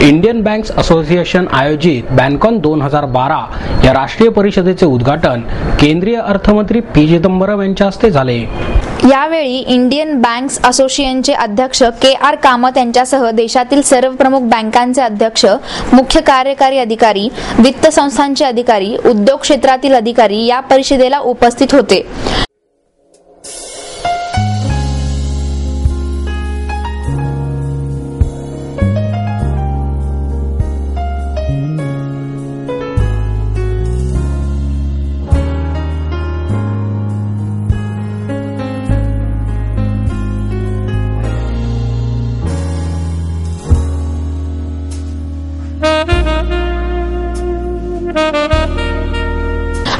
Indian banks association आयोजित बँकॉन 2012 या राष्ट्रीय परिषदेचे उद्घाटन केंद्रीय अर्थमंत्री पी चिदंबरम यांच्या हस्ते झाले। यावेळी इंडियन बँक्स असोसिएशनचे अध्यक्ष के.आर. कामत यांच्यासह देशातील सर्व प्रमुख बँकांचे अध्यक्ष, मुख्य कार्यकारी अधिकारी, वित्त संस्थांचे अधिकारी, उद्योग क्षेत्रातील अधिकारी या परिषदेला उपस्थित होते।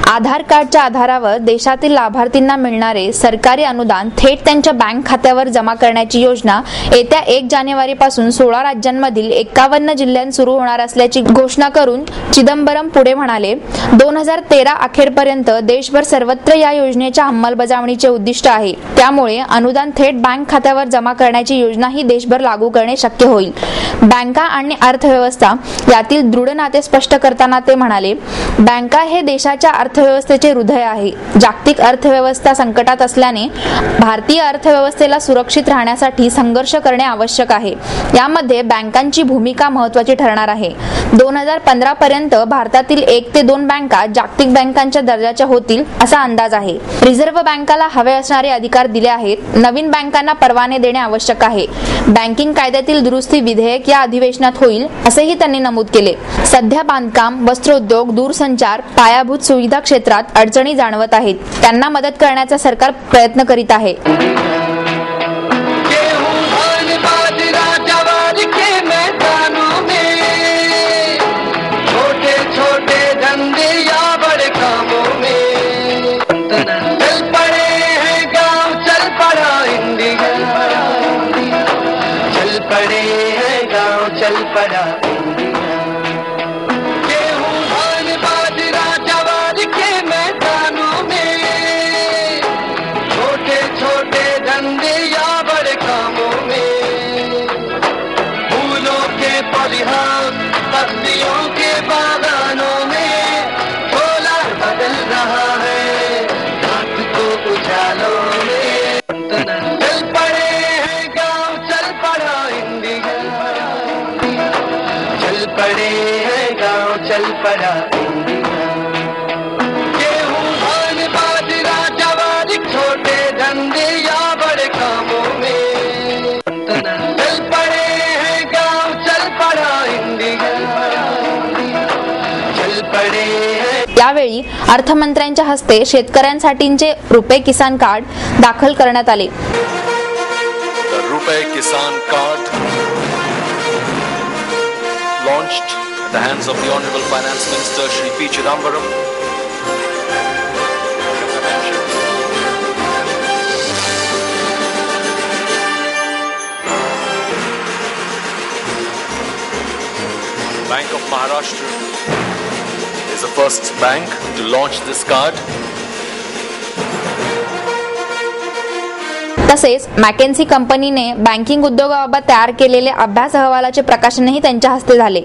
आधार कार्डच्या आधारावर देशातील लाभार्थींना मिळणारे सरकारी अनुदान थेट त्यांच्या बँक खात्यावर जमा करण्याची योजना येत्या 1 जानेवारीपासून 16 राज्यांमधील 51 जिल्ह्यांत सुरू होणार असल्याची घोषणा करून चिदंबरम पुढे म्हणाले, 2013 अखेरपर्यंत देशभर सर्वत्र या योजनेच्या अंमलबजावणीचे उद्दिष्ट आहे। त्यामुळे अनुदान थेट बँक खात्यावर जमा करण्याची योजनाही देशभर लागू करणे शक्य होईल। बँका आणि अर्थव्यवस्था यातील दृढ नाते स्पष्ट करताना ते म्हणाले, बँका हे देशाच्या अर्थव्यवस्थेचे हृदय आहे। जागतिक अर्थव्यवस्था संकटात असल्याने भारतीय अर्थव्यवस्थेला सुरक्षित राहण्यासाठी संघर्ष करणे आवश्यक आहे। यामध्ये बँकांची भूमिका महत्त्वाची ठरणार आहे। 2015 पर्यंत भारतातील 1 ते 2 बँका जागतिक बँकांच्या दर्जाच्या होतील असा अंदाज आहे। रिझर्व्ह बँकेला हवे असणारे अधिकार दिले आहेत। नवीन बँकांना परवाने देणे आवश्यक आहे। बँकिंग कायद्यातील दुरुस्ती विधेयक या अधिवेशनात होईल असेही त्यांनी नमूद केले। सध्या बांधकाम, वस्त्रोद्योग, दूरसंचार, पायाभूत सुविधा क्षेत्रात अडचणी जाणवत आहेत। त्यांना मदत करण्याचा सरकार प्रयत्न करीत आहे। चल पड़ा चल पड़ा गेहूं धान बाजरा जवार छोटे धंधे या बड़े कामों में चल पड़े हैं गांव चल पड़ा इंडिया चल पड़े हैं। यावेळी अर्थमंत्र्यांच्या हस्ते शेतकऱ्यांसाठीचे रुपे किसान कार्ड दाखल करण्यात आले। रुपे किसान card launched at the hands of the Honorable Finance Minister Shri P. Chidambaram. Bank of Maharashtra is the first bank to launch this card. तसेच मॅकेन्सी कंपनीने बँकिंग उद्योगाबाबत तयार केलेले अभ्यास अहवालाचे प्रकाशनही त्यांच्या हस्ते झाले।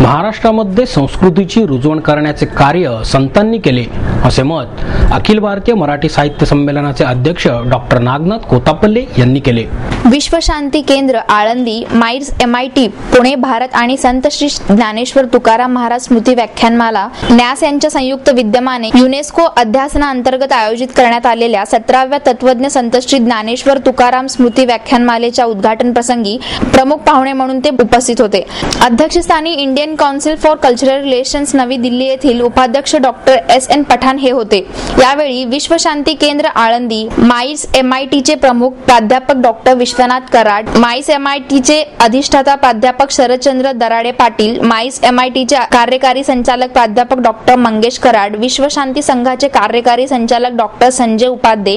महाराष्ट्रामध्ये संस्कृतीची रुजवण करण्याचे कार्य संतांनी केले असे मत अखिल भारतीय मराठी साहित्य संमेलनाचे अध्यक्ष डॉक्टर नागनाथ कोतापल्ले यांनी केले। विश्व शांती केंद्र आळंदी, माईर्स MIT पुणे भारत आणि संत श्री ज्ञानेश्वर तुकाराम महाराज स्मृती व्याख्यानमाला न्यास यांच्या संयुक्त विद्यमाने युनेस्को अध्यासना अंतर्गत आयोजित करण्यात आलेल्या 17व्या तत्वज्ञ संत श्री ज्ञानेश्वर तुकाराम स्मृती व्याख्यानमालेच्या उद्घाटन प्रसंगी प्रमुख पाहुणे म्हणून ते उपस्थित होते। अध्यक्षस्थानी Indian council for cultural relations नवी दिल्ली येथील उपाध्यक्ष डॉक्टर S.N. पठाण हे होते। यावेळी विश्व शांती केंद्र आळंदी, माईर्स MIT चे प्रमुख प्राध्यापक doctor Vishwanath Karad, MAERS MIT चे अधिष्ठाता प्राध्यापक शरदचंद्र दराडे पाटील, माईर्स MIT चे कार्यकारी संचालक प्राध्यापक डॉक्टर मंगेश कराड, विश्व शांती संघाचे कार्यकारी संचालक डॉक्टर संजय उपाध्ये,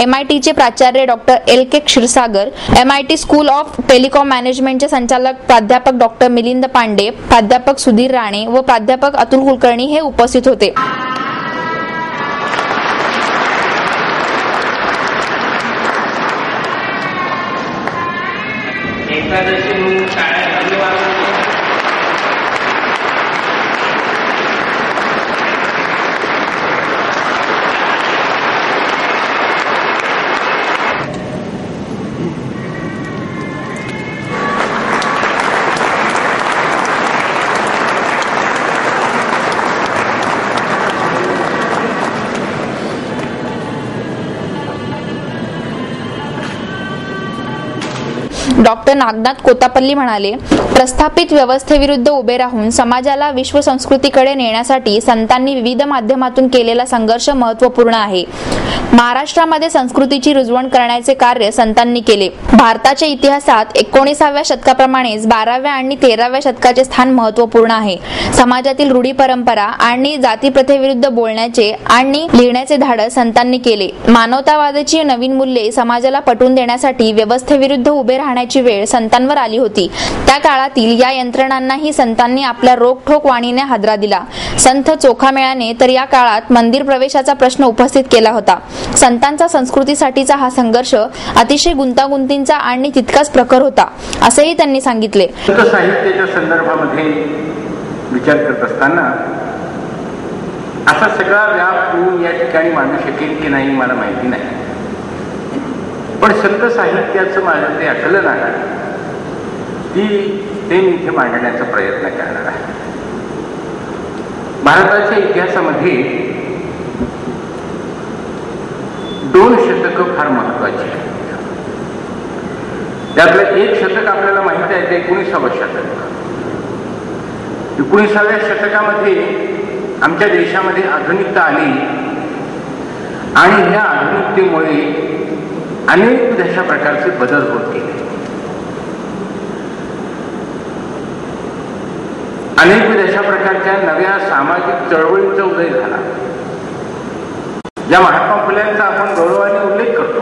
MIT चे प्राचार्य डॉक्टर L.K. क्षीरसागर, MIT स्कूल ऑफ टेलिकॉम मॅनेजमेंटचे संचालक प्राध्यापक डॉक्टर मिलिंद पांडे, प्राध्यापक सुधीर राणे व प्राध्यापक अतुल कुलकर्णी हे उपस्थित होते। डॉक्टर नागनाथ कोतापल्ली म्हणाले, प्रस्थापित व्यवस्थेविरुद्ध उभे राहून समाजाला विश्व संस्कृतीकडे नेण्यासाठी संतांनी विविध माध्यमातून केलेला संघर्ष महत्त्वपूर्ण आहे. महाराष्ट्रामध्ये संस्कृतीची रुजवण करण्याचे कार्य संतांनी केले. भारताच्या इतिहासात 19व्या शतकाप्रमाणेच 12व्या आणि 13व्या शतकाचे स्थान महत्त्वपूर्ण आहे. समाजातील रूढी परंपरा आणि जातीप्रथेविरुद्ध बोलण्याचे आणि लिहिण्याचे धाडस संतांनी केले. मानवतावादाची नवीन मूल्ये समाजाला पटवून देण्यासाठी व्यवस्थेविरुद्ध उभे राहण्याची वेळ संतांवर आली होती. त्या काळातील या यंत्रणांनाही संतांनी आपल्या रोखठोक वाणीने हादरा दिला. संत चोखामेळ्याने तर या काळात मंदिर प्रवेशाचा प्रश्न उपस्थित केला होता. संतांचा संस्कृतीसाठीचा हा संघर्ष अतिशय गुंतागुंतीचा आणि तितकाच प्रखर होता, असेही त्यांनी सांगितले. साहित्याच्या संदर्भामध्ये विचार करत असताना असा सगळा व्याप मी या ठिकाणी मांडू शकेल की नाही मला माहिती नाही, पण संत साहित्याचं माझं ते आकलन आहे ते मी इथे मांडण्याचा प्रयत्न करणार आहे. भारताच्या इतिहासामध्ये 2 शतकं फार महत्वाची आहेत. त्यातलं एक शतक आपल्याला माहित आहे ते 19वं शतक. 19व्या शतकामध्ये आमच्या देशामध्ये आधुनिकता आली आणि ह्या आधुनिकतेमुळे अनेक अशा प्रकारचे बदल होत गेले. अनेक अशा प्रकारच्या नव्या सामाजिक चळवळींचा उदय झाला. ज्या महात्मा फुलेंचा आपण गौरवाने उल्लेख करतो,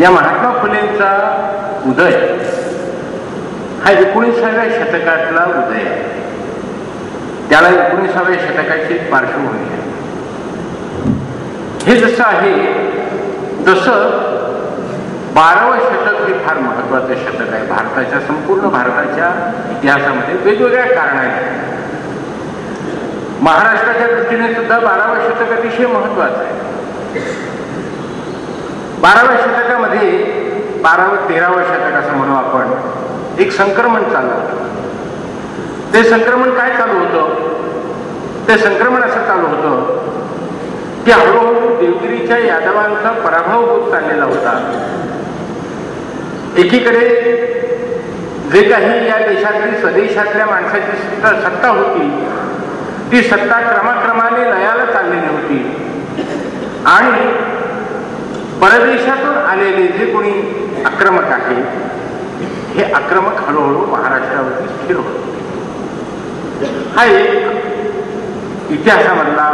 या महात्मा फुलेंचा उदय हा 19व्या शतकातला उदय आहे. त्याला 19व्या शतकाची पार्श्वभूमी आहे. हे जसं आहे तसं 12वं शतक हे फार महत्वाचं शतक आहे. भारताच्या संपूर्ण भारताच्या इतिहासामध्ये वेगवेगळ्या कारणाने महाराष्ट्राच्या दृष्टीने सुद्धा 12वं शतक अतिशय महत्वाचं आहे. 12व्या शतकामध्ये 12वं-13वं शतक असं म्हणू आपण, एक संक्रमण चालू होतं. ते संक्रमण काय चालू होतं? ते संक्रमण असं चालू होतं की हळूहळू देवगिरीच्या यादवांचा पराभव होत चाललेला होता. एकीकडे जे काही या देशातील स्वदेशातल्या माणसाची सत्ता होती ती सत्ता क्रमाक्रमाने लयाला चाललेली होती आणि परदेशातून आलेले जे कोणी आक्रमक आहे हे आक्रमक हळूहळू महाराष्ट्रावरती स्थिर होते. हा एक इतिहासामधला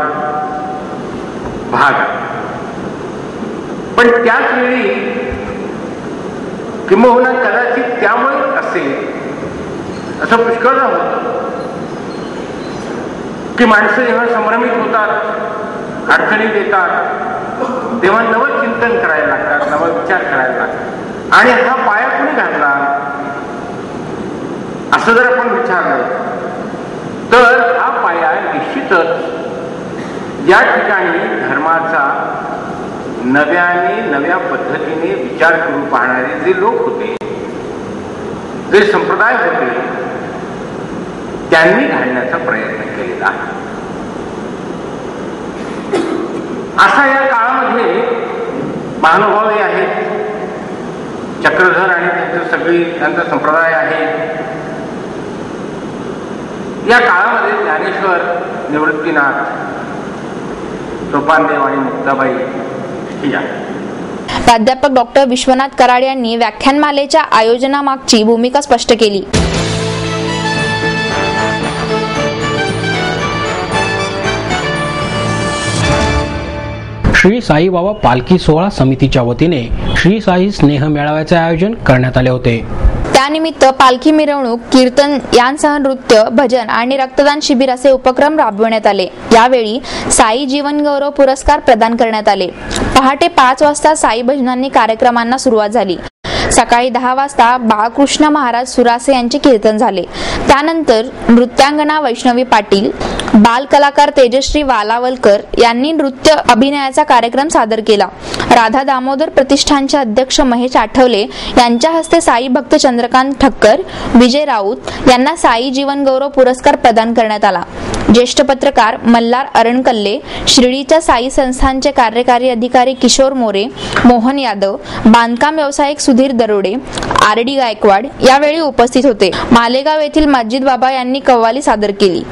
भाग आहे. पण त्याच वेळी किंबहुना कदाचित त्यामुळे असेल असं पुष्कळ होतं की माणसं जेव्हा संभ्रमित होतात, अडचणीत येतात, तेव्हा नवं चिंतन करायला लागतात, नवा विचार करायला लागतात. आणि हा पाया कोणी घातला असं जर आपण विचारलं तर हा पाया निश्चितच या ठिकाणी धर्माचा नव्या पद्धतीने विचार करून पाहणारे जे लोक होते, जे संप्रदाय होते, त्यांनी घालण्याचा प्रयत्न केलेला आहे. असा या काळामध्ये महानुभावही आहेत, चक्रधर आणि त्यांचा संप्रदाय आहे. या काळामध्ये ज्ञानेश्वर, निवृत्तीनाथ, सोपानदेव आणि मुक्ताबाई ही आहेत. प्राध्यापक डॉक्टर विश्वनाथ कराड यांनी व्याख्यानमालेच्या आयोजनामागची भूमिका स्पष्ट केली. श्री साईबाबा पालखी सोहळा समितीच्या वतीने श्री साई स्नेह मेळाव्याचे आयोजन करण्यात आले होते. त्यानिमित्त पालखी मिरवणूक, कीर्तन यांसह नृत्य, भजन आणि रक्तदान शिबिर असे उपक्रम राबविण्यात आले. यावेळी साई जीवन गौरव पुरस्कार प्रदान करण्यात आले. पहाटे 5 वाजता साई भजनांनी कार्यक्रमांना सुरुवात झाली. सकाळी 10 वाजता बाळकृष्ण महाराज सुरासे यांचे कीर्तन झाले. त्यानंतर नृत्यांगना वैष्णवी पाटील, बाल कलाकार तेजश्री वालावलकर यांनी नृत्य अभिनयाचा कार्यक्रम सादर केला. राधा दामोदर प्रतिष्ठानचे अध्यक्ष महेश आठवले यांच्या हस्ते साई भक्त चंद्रकांत ठक्कर, विजय राऊत यांना साई जीवन गौरव पुरस्कार प्रदान करण्यात आला. ज्येष्ठ पत्रकार मल्हार अरणकल्ले, शिर्डीच्या साई संस्थानचे कार्यकारी अधिकारी किशोर मोरे, मोहन यादव, बांधकाम व्यावसायिक सुधीर दरोडे, आर.डी. गायकवाड यावेळी उपस्थित होते. मालेगाव येथील मस्जिद बाबा यांनी कव्वाली सादर केली.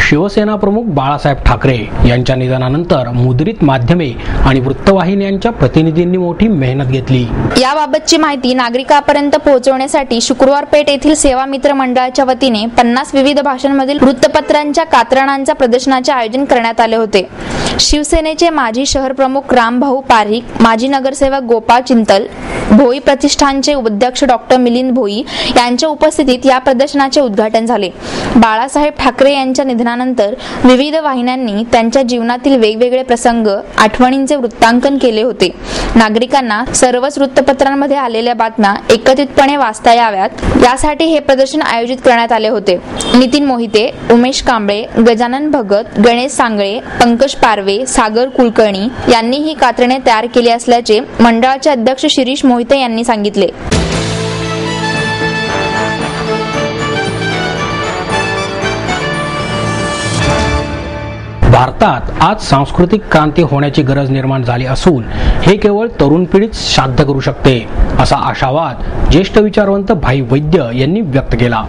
शिवसेना प्रमुख बाळासाहेब ठाकरे यांच्या निधनानंतर मुद्रित माध्यमे आणि वृत्तवाहिन्यांच्या प्रतिनिधींनी मोठी मेहनत घेतली. याबाबतची माहिती नागरिकांपर्यंत पोहोचवण्यासाठी शुक्रवार पेठ येथील सेवा मित्र मंडळाच्या वतीने 50 विविध भाषांमधील वृत्तपत्रांच्या कात्रणांच्या प्रदर्शनाचे आयोजन करण्यात आले होते. शिवसेनेचे माजी शहर प्रमुख रामभाऊ पारिख, माजी नगरसेवक गोपाळ चिंतल, भोई प्रतिष्ठानचे अध्यक्ष डॉक्टर मिलिंद भोई यांच्या उपस्थितीत या प्रदर्शनाचे उद्घाटन झाले. बाळासाहेब ठाकरे यांच्या निधनानंतर विविध वाहिन्यांनी त्यांच्या जीवनातील वेगवेगळे प्रसंग, आठवणींचे वृत्तांकन केले होते. नागरिकांना सर्वच वृत्तपत्रांमध्ये आलेल्या बातम्या एकत्रितपणे वाचता याव्यात यासाठी हे प्रदर्शन आयोजित करण्यात आले होते. नितीन मोहिते, उमेश कांबळे, गजानन भगत, गणेश सांगळे, पंकज पारवे, सागर कुलकर्णी यांनी ही कात्रणे तयार केली असल्याचे मंडळाचे अध्यक्ष शिरीष मोहिते यांनी सांगितले. भारतात आज सांस्कृतिक क्रांती होण्याची गरज निर्माण झाली असून हे केवळ तरुण पिढीच साध्य करू शकते, असा आशावाद ज्येष्ठ विचारवंत भाई वैद्य यांनी व्यक्त केला.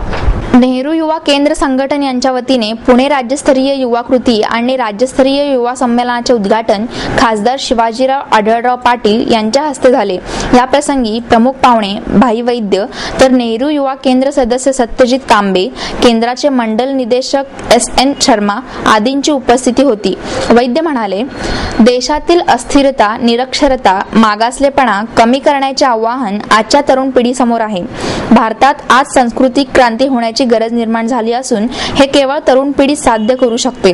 नेहरू युवा केंद्र संघटन यांच्या वतीने पुणे राज्यस्तरीय युवा कृती आणि राज्यस्तरीय युवा संमेलनाचे उद्घाटन खासदार शिवाजीराव आढळराव पाटील यांच्या हस्ते झाले. या प्रसंगी प्रमुख पाहुणे भाई वैद्य तर नेहरू युवा केंद्र सदस्य सत्यजित कांबे, केंद्राचे मंडल निदेशक S.N. शर्मा आदींची उपस्थिती होती. वैद्य म्हणाले, देशातील अस्थिरता, निरक्षरता, मागासलेपणा कमी करण्याचे आवाहन आजच्या तरुण पिढीसमोर आहे. भारतात आज सांस्कृतिक क्रांती होण्याची गरज निर्माण झाली असून हे केवळ तरुण पिढी साध्य करू शकते.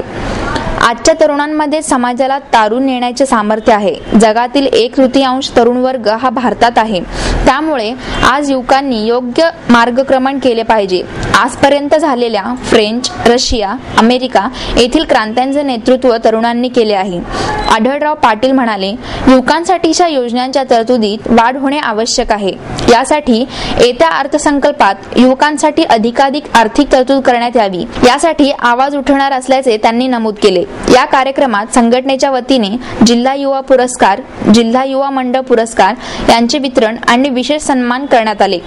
आजच्या तरुणांमध्ये समाजाला तारून नेण्याचे सामर्थ्य आहे. जगातील 1/3 तरुण वर्ग हा भारतात आहे. त्यामुळे आज युवकांनी योग्य मार्गक्रमण केले पाहिजे. आजपर्यंत झालेल्या फ्रेंच, रशिया, अमेरिका येथील क्रांत्यांचे नेतृत्व तरुणांनी केले आहे. आढळराव पाटील म्हणाले, युवकांसाठीच्या योजनांच्या तरतुदीत वाढ होणे आवश्यक आहे. यासाठी येत्या अर्थसंकल्पात युवकांसाठी अधिकाधिक आर्थिक तरतूद करण्यात यावी, यासाठी आवाज उठवणार असल्याचे त्यांनी नमूद केले. या कार्यक्रमात संघटनेच्या वतीने जिल्हा युवा पुरस्कार, जिल्हा युवा मंडळ पुरस्कार यांचे वितरण आणि विशेष सन्मान करण्यात आले.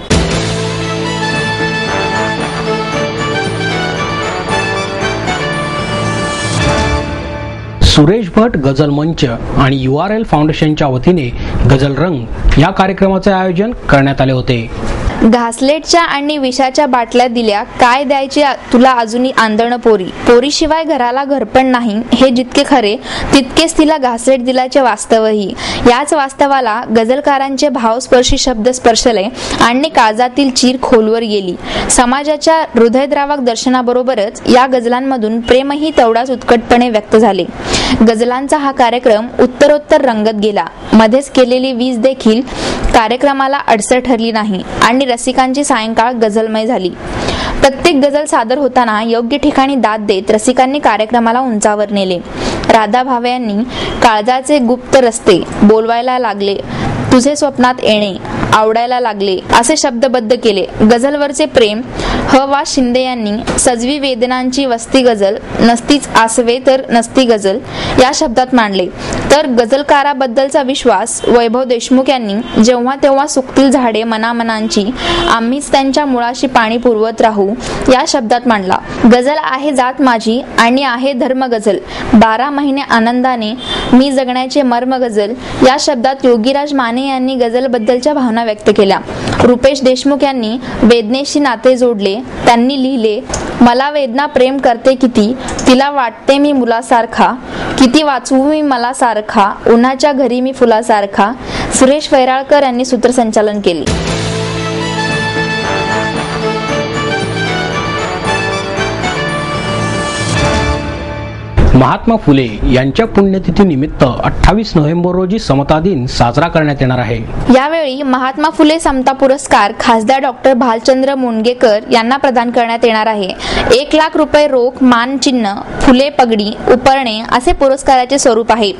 सुरेश भट गझल मंच आणि URL फाउंडेशनच्या वतीने गझल रंग या कार्यक्रमाचे आयोजन करण्यात आले होते. घासलेटच्या आणि विषाच्या बाटल्या दिल्या, काय द्यायची तुला अजूनही आंधळ पोरी, पोरीशिवाय घराला घरपण नाही, हे जितके खरे तितकेच तिला घासलेट दिल्याचे वास्तवही. याच वास्तवाला गझलकारांचे भावस्पर्शी शब्द स्पर्शले आणि काळजातील चीर खोलवर गेली. समाजाच्या हृदयद्रावक दर्शनाबरोबरच या गझलांमधून प्रेमही तेवढाच उत्कटपणे व्यक्त झाले. गझलांचा हा कार्यक्रम उत्तरोत्तर रंगत गेला. मध्येच केलेली वीज देखील कार्यक्रमाला अडसर ठरली नाही आणि रसिकांची सायंकाळ गझलमय झाली. प्रत्येक गझल सादर होताना योग्य ठिकाणी दाद देत रसिकांनी कार्यक्रमाला उंचावर नेले. राधा भावे यांनी काळजाचे गुप्त रस्ते बोलवायला लागले, तुझे स्वप्नात येणे आवडायला लागले असे शब्दबद्ध केले. गझलवरचे प्रेम ह.वा. शिंदे यांनी सजवी वेदनांची वस्ती गझल, नसतीच आसवे तर नसती गझल या शब्दात मांडले. तर गझलकाराबद्दलचा विश्वास वैभव देशमुख यांनी जेव्हा तेव्हा सुकतील झाडे मनामनांची, आम्हीच त्यांच्या मुळाशी पाणी पुरवत राहू या शब्दात मांडला. गझल आहे जात माझी आणि आहे धर्म गझल, 12 महिने आनंदाने मी जगण्याचे मर्म गझल या शब्दात योगीराज माने यांनी गझलबद्दलच्या भावना व्यक्त केल्या. रुपेश देशमुख यांनी वेदनेशी नाते जोडले. त्यांनी लिहिले, मला वेदना प्रेम करते किती, तिला वाटते मी मुलासारखा, किती वाचवू मी मला सारखा, उन्हाच्या घरी मी फुलासारखा. सुरेश वैराळकर यांनी सूत्रसंचालन केले. महात्मा फुले यांच्या पुण्यतिथी निमित्त 28 नोव्हेंबर रोजी समता दिन साजरा करण्यात येणार आहे. यावेळी महात्मा फुले समता पुरस्कार खासदार डॉक्टर भालचंद्र मुनगेकर यांना प्रदान करण्यात येणार आहे. 1 लाख रुपये रोख, मानचिन्ह, फुले पगडी, उपरणे असे पुरस्काराचे स्वरूप आहे.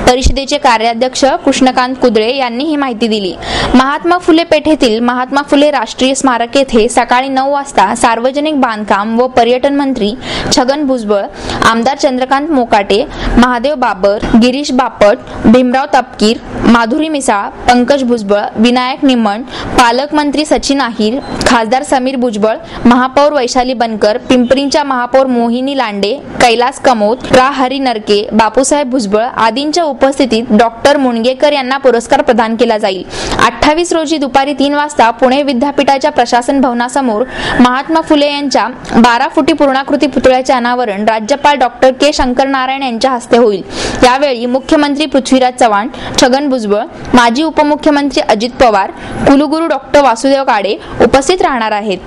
परिषदेचे कार्याध्यक्ष कृष्णकांत कुदळे यांनी ही माहिती दिली. महात्मा फुले पेठेतील महात्मा फुले राष्ट्रीय स्मारक येथे सकाळी 9 वाजता सार्वजनिक बांधकाम व पर्यटन मंत्री छगन भुजबळ, आमदार चंद्रकांत मोकाटे, महादेव बाबर, गिरीश बापट, भीमराव तपकीर, माधुरी मिसाळ, पंकज भुजबळ, विनायक निमण, पालकमंत्री सचिन अहिर, खासदार समीर भुजबळ, महापौर वैशाली बनकर, पिंपरीच्या महापौर मोहिनी लांडे, कैलास कमोद, प्रा. हरी नरके, बापूसाहेब भुजबळ आदींच्या उपस्थितीत डॉक्टर मुणगेकर यांना पुरस्कार प्रदान केला जाईल. 28 रोजी दुपारी 3 वाजता पुणे विद्यापीठाच्या प्रशासन भवनासमोर महात्मा फुले यांच्या 12 फुटी पूर्णाकृती पुतळ्याचे अनावरण राज्यपाल डॉक्टर के. शंकर नारायण यांच्या हस्ते होईल. यावेळी मुख्यमंत्री पृथ्वीराज चव्हाण, छगन भुजबळ, माजी उपमुख्यमंत्री अजित पवार, कुलगुरू डॉक्टर वासुदेव काळे उपस्थित राहणार आहेत.